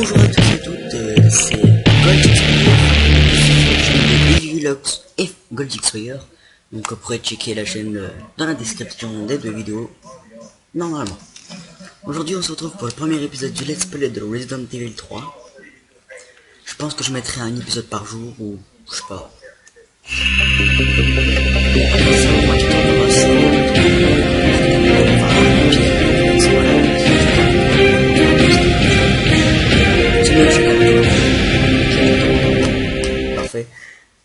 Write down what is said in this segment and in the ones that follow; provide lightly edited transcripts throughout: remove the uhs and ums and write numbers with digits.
Bonjour à tous et toutes, c'est GoldXWire, et GoldXWire. Donc vous pourrez checker la chaîne dans la description des deux vidéos, normalement. Aujourd'hui on se retrouve pour le premier épisode du Let's Play de Resident Evil 3. Je pense que je mettrai un épisode par jour, ou je sais pas. Parfait.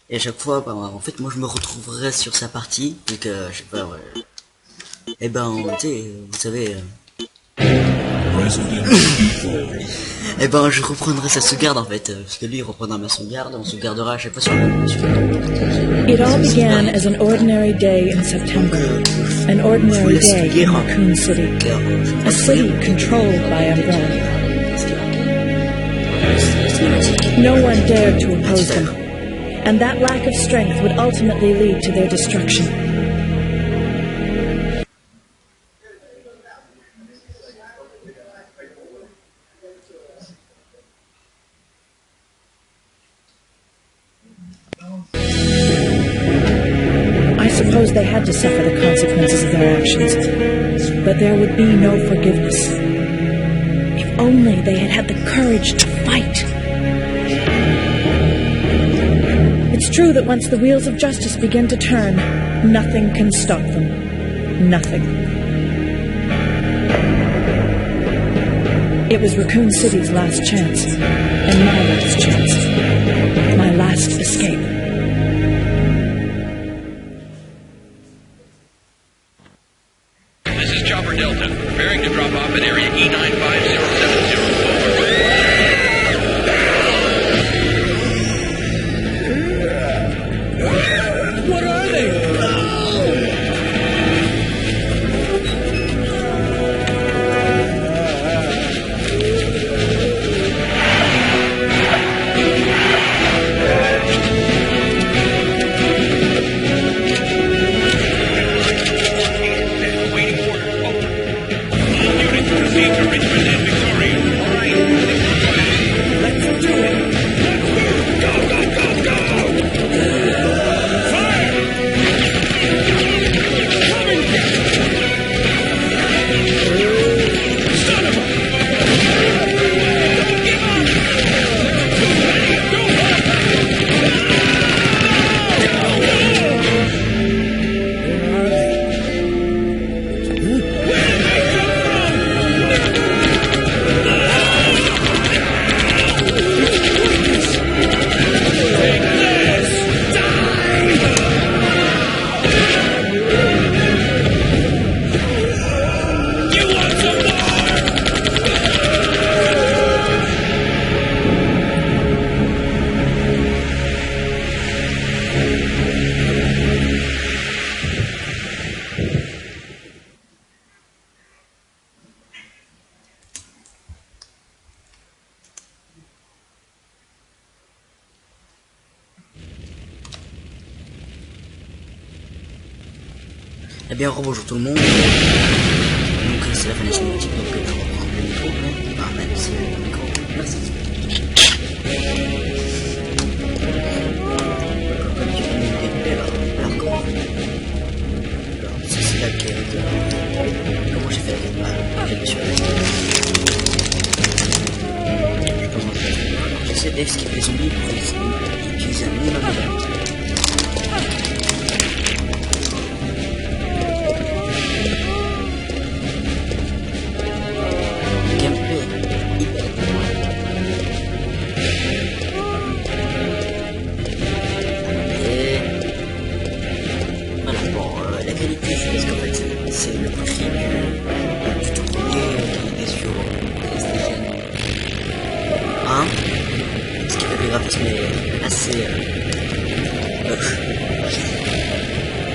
Et à chaque fois, bah, en fait, moi je me retrouverai sur sa partie, vu que je sais pas, ouais. Et ben, tu sais, vous savez. Et ben, je reprendrai sa sauvegarde en fait, parce que lui il reprendra ma sauvegarde, on sauvegardera à chaque fois sur le. It all began as an ordinary day in September, an ordinary day in Raccoon City, a city controlled by Umbrella. No one dared to oppose them, and that lack of strength would ultimately lead to their destruction. I suppose they had to suffer the consequences of their actions, but there would be no forgiveness. If only they had had the courage to fight. It's true that once the wheels of justice begin to turn, nothing can stop them. Nothing. It was Raccoon City's last chance, and my last chance. My last escape. This is Chopper Delta, preparing to drop off at area E95070. What are they? Waiting order. All units proceed to Richmond and Victoria. All right. Let's do it. Go, go, go, go! Fire! Come and get it! Son of a... Give up! Where are they? Where did they come from? Take this! Die! You want some more? Eh bien, bonjour tout le monde. Donc, c'est la fin de la cinématique, donc je reprends le micro. Ah, même c'est le micro. Merci. Comme tu peux me découper, alors, c'est la quête. Comment j'ai fait j'ai mis sur la je pense que j'essaie d'esquiver les zombies pour utiliser un minimum de balles. C'est le prix du tout premier qui est sur PlayStation 1, ce qui fait que le graphisme est assez moche.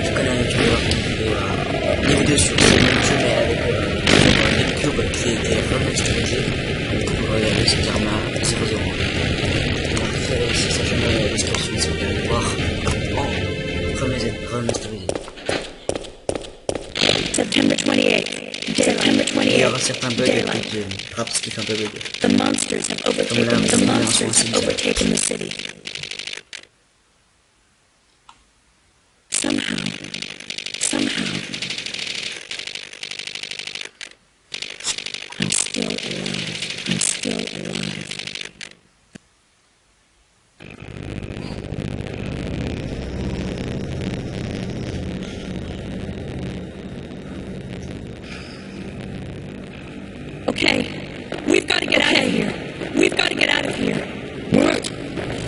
Je connais un youtubeur qui fait des vidéos sur ce même jeu, mais avec GameCube qui était remasterisé. Du coup, vous regardez, c'est carrément assez raisonnable. Après, si ça jamais la description, si vous voulez le voir en remasterisé. September 28th. September 28th. certains bugs et puis rap ce qui fait un peu bug. The monsters have overtaken the city. Somehow, I'm still alive. Okay, we've got to get out of here. What?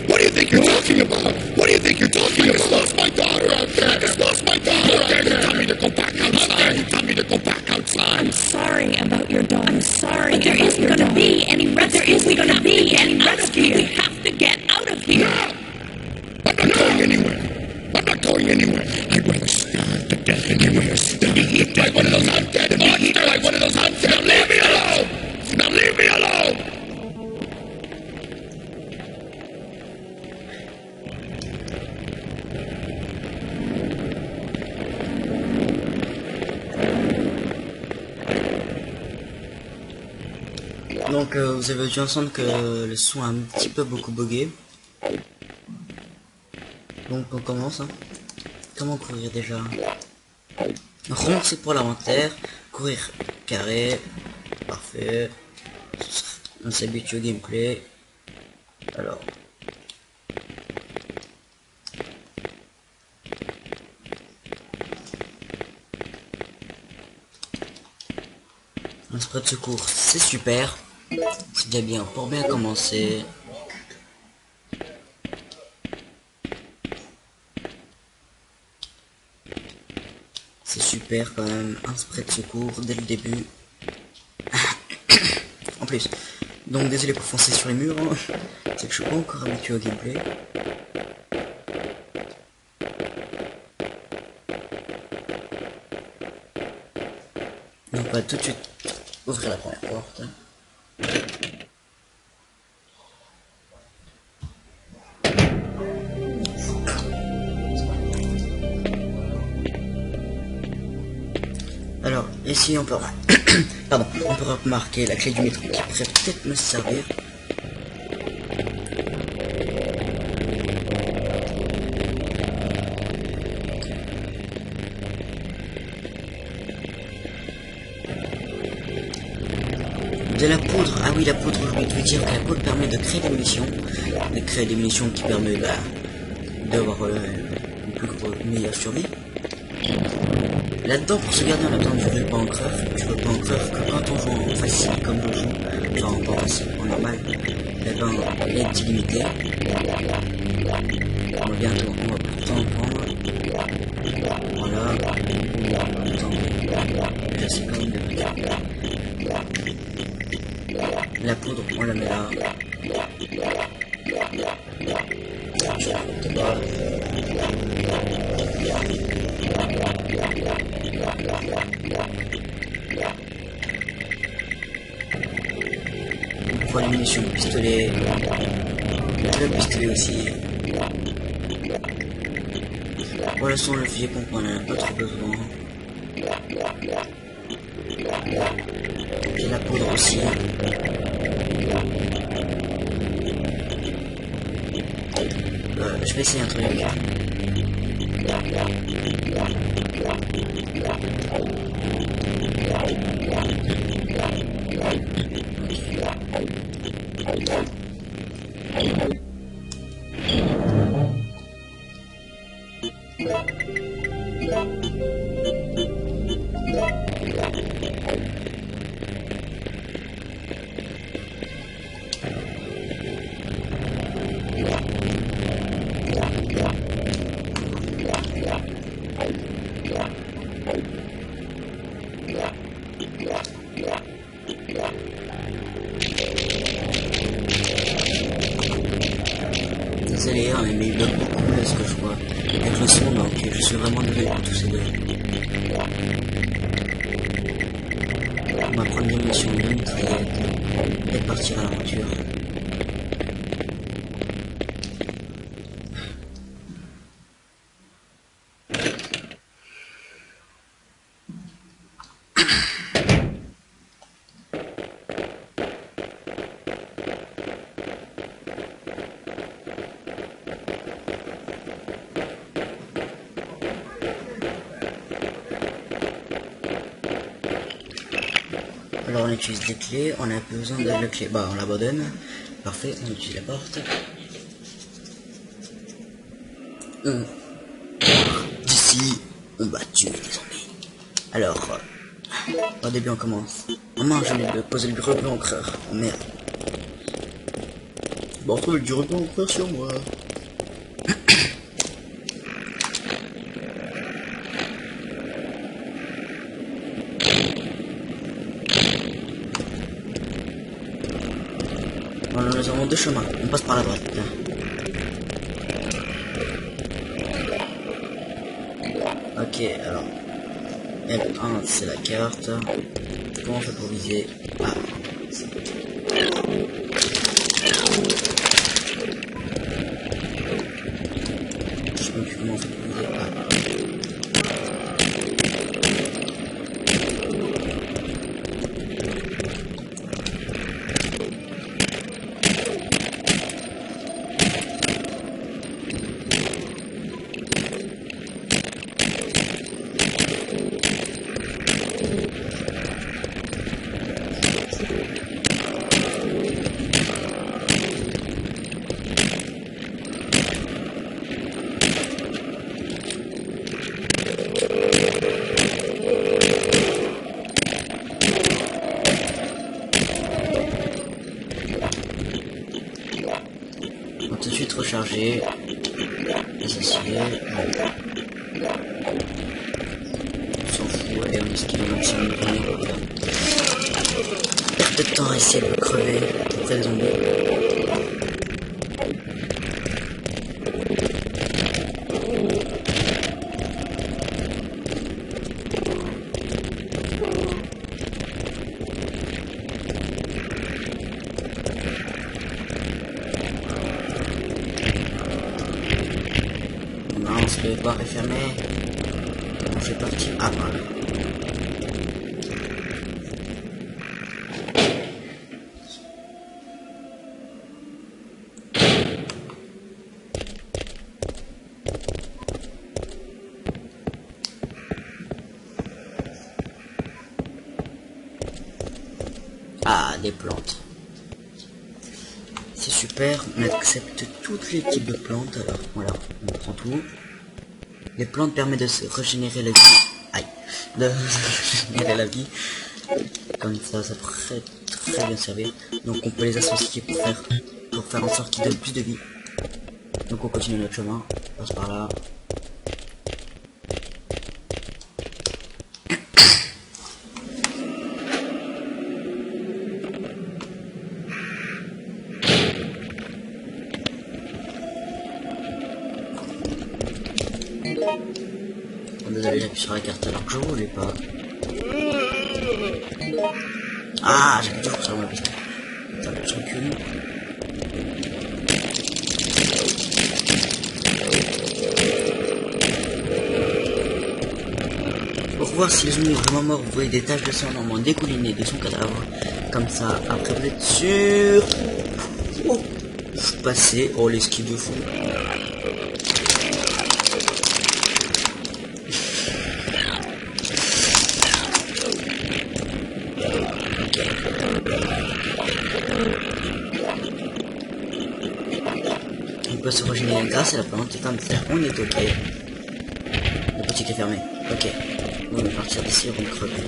What do you think you're talking about? What do you think you're talking about? I just lost my daughter out there. You tell me to go back outside. I'm sorry about your daughter. But there isn't going to be any rescue. We have to get out of here. No! I'm not going anywhere. I'd rather starve to death than be eaten by one of those undead monsters. Now leave me alone! Donc vous avez dû entendre que le son a un petit peu beaucoup bugué. Donc on commence. Hein. Comment courir déjà? Rond c'est pour l'inventaire. Courir carré. Parfait. On s'habitue au gameplay. Alors. Un spray de secours, c'est super. C'est déjà bien pour bien commencer. C'est super quand même, un spray de secours dès le début. En plus. Donc désolé pour foncer sur les murs, hein. C'est que je suis pas encore habitué au gameplay. Donc on va tout de suite ouvrir la première porte. Alors ici on peut pardon, on peut remarquer la clé du métro qui pourrait peut-être me servir. De la poudre, ah oui la poudre, je voulais te dire que la poudre permet de créer des munitions. De créer des munitions qui permet d'avoir une meilleure survie. Là-dedans, pour se garder en attendant du ruban encreur, que quand on joue en facile comme je joue, genre pas en facile, en normal, eh ben, il est illimité. On va bientôt, on va pourtant en prendre. Voilà. Attendez, c'est quand même bien. La poudre, on la met là. On prend les munitions, pistolet. Le pistolet aussi. Pour l'instant, le fusil pompe, on en a pas trop besoin. J'ai la poudre aussi. Je vais essayer un truc. Désolé, hein, mais il bloque beaucoup là ce que je vois. Avec le son, donc je suis vraiment désolé pour tous ces deux. On va prendre des missions de mitraillette et partir à l'aventure. Alors on utilise des clés, on a peu besoin de la clé. Bah on l'abandonne. Parfait, on utilise la porte. D'ici, on va tuer les zombies. Alors, au début on commence. Oh mince, j'ai oublié de poser le ruban encreur. Oh merde. Bon, on retrouve du ruban encreur sur moi. Voilà, nous avons deux chemins. On passe par la droite. Ok, alors. L1, c'est la carte. Comment on fait pour viser? Ah, je sais même plus comment on fait pour viser. Ah. Tout de suite recharger, assassiner, on s'en fout, allez on esquive un maximum de temps. Perte de temps à essayer de crever auprès des zombies. Le bar est fermé. On fait partie. Ah, voilà. Ah, des plantes. C'est super. On accepte tous les types de plantes. Alors, voilà, on prend tout. Les plantes permettent de se régénérer la vie. Aïe. De régénérer la vie. Comme ça pourrait très bien servir. Donc on peut les associer pour faire en sorte qu'ils donnent plus de vie. Donc on continue notre chemin. On passe par là. Désolé, j'appuie sur la carte alors que je voulais pas. Ah, j'appuie toujours sur ma piste. Attends, je recule. Pour voir si les zombies sont vraiment morts, vous voyez des taches de sang normalement découlinées de son cadavre. Comme ça, après vous êtes sûr. Oh, je suis passé. Oh, l'esquive de fou. On peut se régénérer grâce à la plante, et comme ça, on est ok. La boutique est fermée. Ok. On va partir d'ici avant de crever.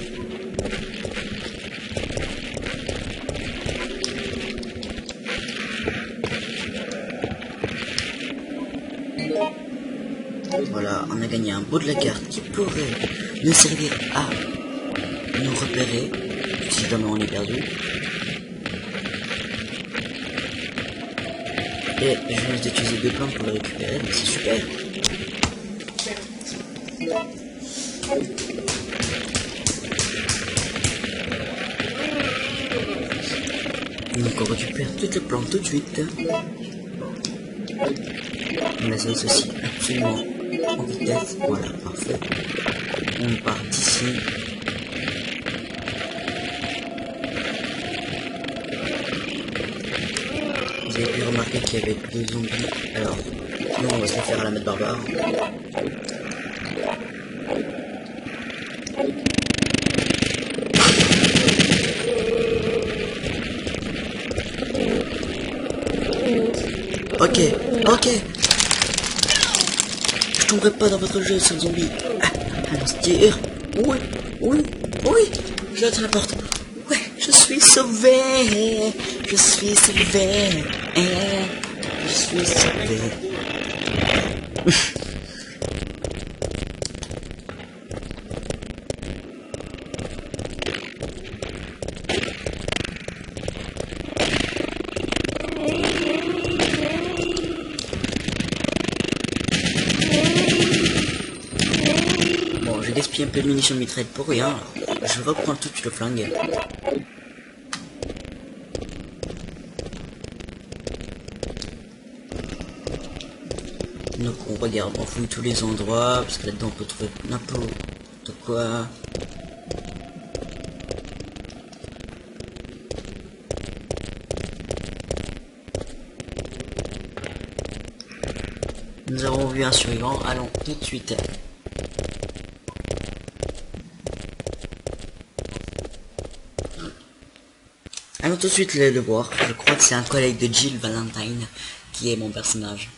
Voilà, on a gagné un bout de la carte qui pourrait nous servir à nous repérer si jamais on est perdu. Et je viens d'utiliser deux plantes pour le récupérer, donc c'est super. Donc on récupère toutes les plantes tout de suite. On les associe absolument en vitesse. Voilà, parfait. On part d'ici. Vous avez pu remarquer qu'il y avait deux zombies. Alors, nous on va se les faire à la mode barbare. Ok, ok. Je tomberai pas dans votre jeu, ce zombie. Ah, allons se dire. Oui, oui, oui. Je atteins la porte. Ouais, je suis sauvé. Je suis sauvé. Je suis sauvé. Bon, j'ai gaspillé un peu de munitions de mitraillette pour rien. Alors, je reprends tout de suite le flingue. Donc on regarde, on fouille tous les endroits, parce que là-dedans on peut trouver n'importe quoi. Nous avons vu un survivant, allons tout de suite. Allons tout de suite le voir. Je crois que c'est un collègue de Jill Valentine qui est mon personnage.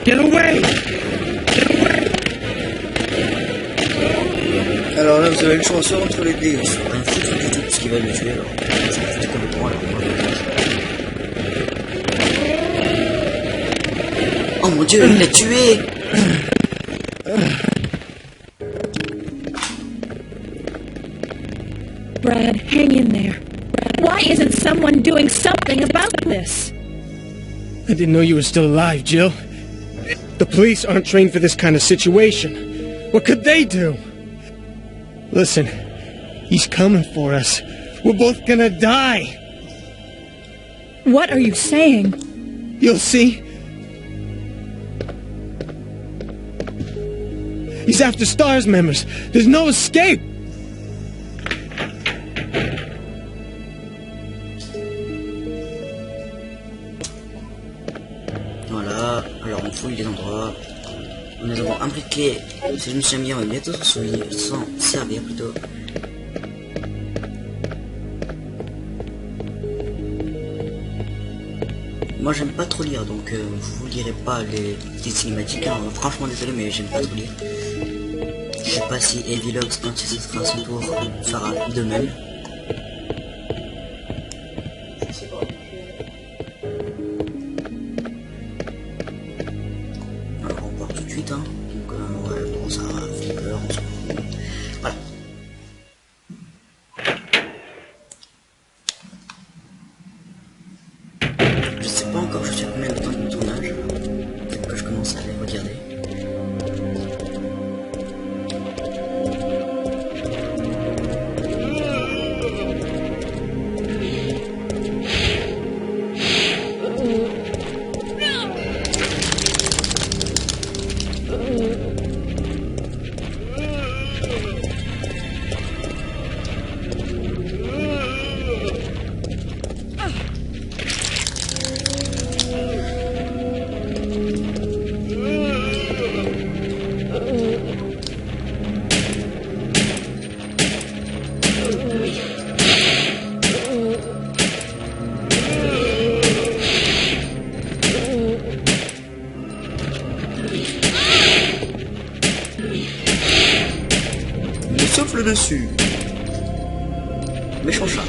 Get away! Alors là vous avez le choix soit entre les deux, soit rien foutre du tout ce qui va le tuer alors. Ça va foutre complètement alors. Oh mon dieu, il l'a tué! Brad, hang in there. Why isn't someone doing something about this? I didn't know you were still alive, Jill. The police aren't trained for this kind of situation. What could they do? Listen, he's coming for us. We're both gonna die. What are you saying? You'll see. He's after STARS members. There's no escape. Voilà, alors on fouille les endroits. Nous avons impliqué, si je me souviens bien, on va bientôt s'en servir plutôt. Moi j'aime pas trop lire, donc je vous lirai pas les petites cinématiques, hein. Franchement désolé mais j'aime pas trop lire. Je sais pas si Evilox, quand il sera à son tour, fera de même. Alors on part tout de suite, hein. Donc ouais, bon ça fait peur, on s'en fout. Voilà. Je sais pas encore, je suis à combien de temps de tournage. Peut-être que je commence à les regarder. Souffle dessus. Méchant chat.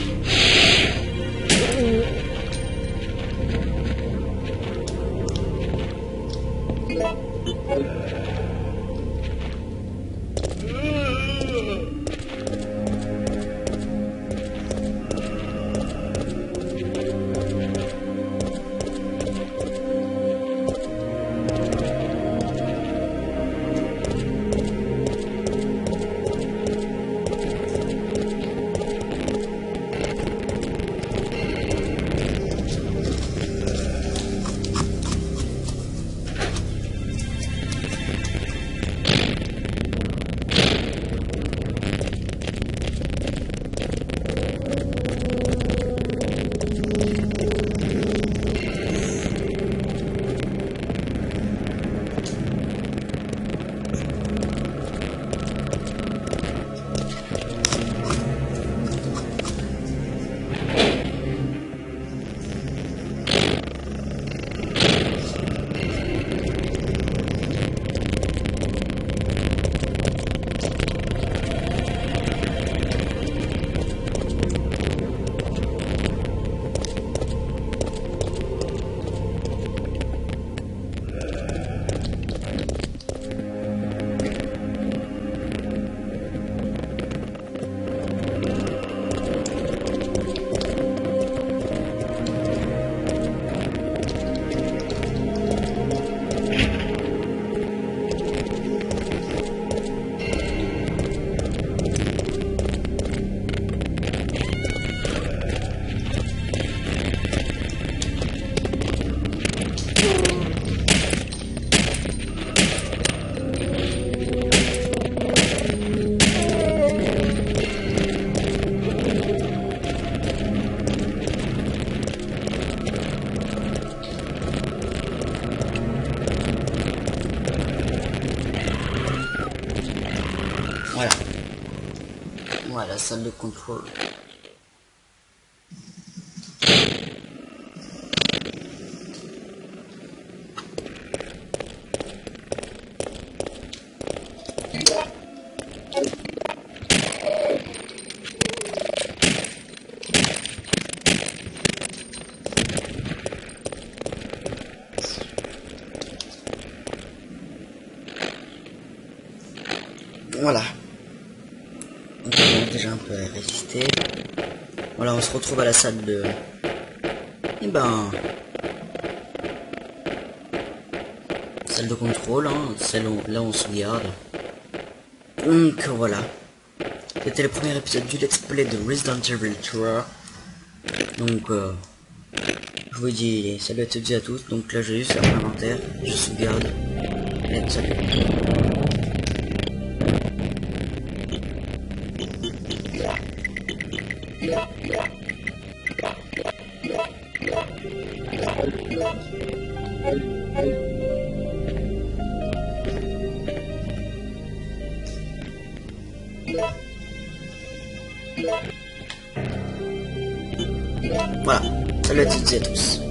la salle de contrôle. Voilà. Donc on a déjà un peu résisté. Voilà, on se retrouve à la salle de... Eh ben... Salle de contrôle, hein, celle où, là où on sauvegarde. Donc voilà. C'était le premier épisode du let's play de Resident Evil 3. Donc je vous dis salut à toutes et à tous. Donc là j'ai juste faire mon inventaire, je sauvegarde. Et salut. Voilà, salut à toutes et à tous.